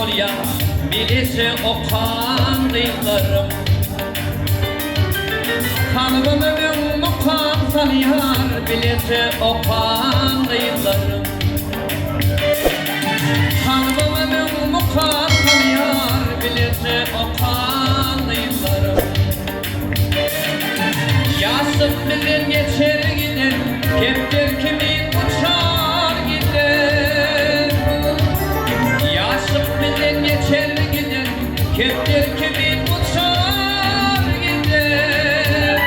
bolya bilesi okan dıylarım. Kalbimün mukan saliyar bilesi okan dıylarım. Kalbimün mukan saliyar bilesi okan dıylarım. Yasıp bilir geçer gider, keptir kimin uçar gider. Yasıp bilir geçer gider, keptir kimin uçar gider.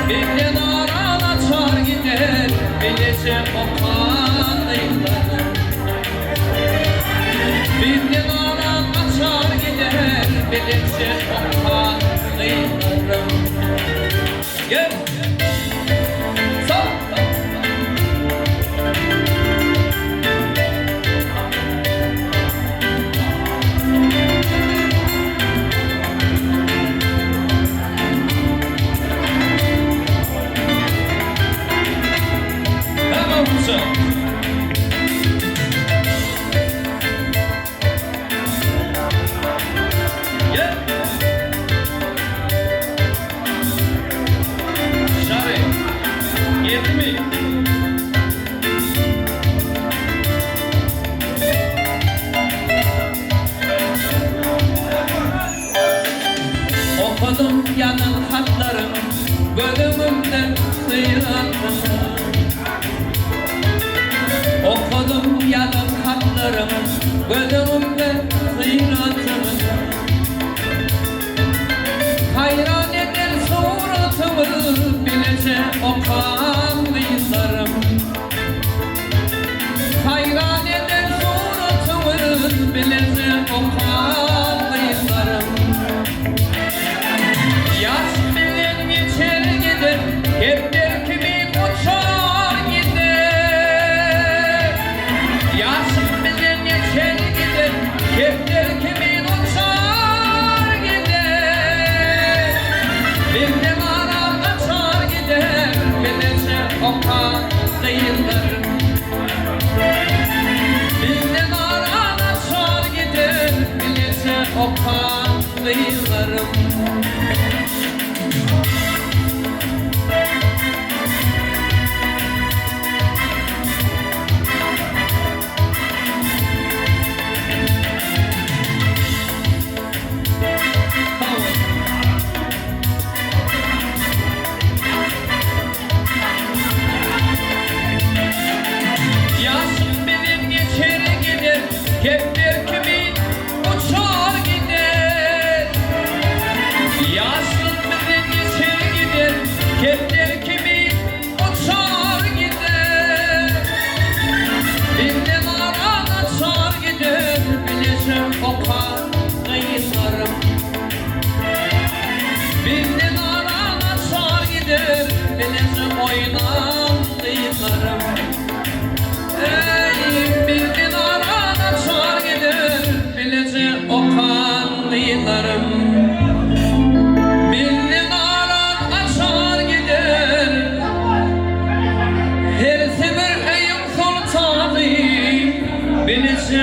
Birden aran açar gider, bilece okan dıylarım. Birden aran açar gider, bilece okan dıylarım. Gel. Sağ. Tamam mısın? Gel. Geldi mi? Okudum yanın hatlarını, bölümümden sıyırantını. Okudum yanın hatlarını, bölümümden sıyırantını. Hayran eder suratımı, bilece okan dıylarım. Hayran eder suratımı, bilece okan dıylarım. Yaz bilir geçer gider, keptir kimin uçar gider. Yaz bilir geçer gider, keptir kimin uçar gider. Birden aran açar gider, bilece okan dıylarım. Birden aran açar gider, bilece okan dıylarım. Keptir kimin uçar gider. Yaşlı bilir geçer gider, keptir kimin uçar gider. Birden aran açar gider, bilece okan dıylarım. Birden aran açar gider, bilece oynan dıylarım. Ey birden aran açar gider, bilece okan dıylarım. Birden aran açar gider, her sefer eyim sultanı, bilece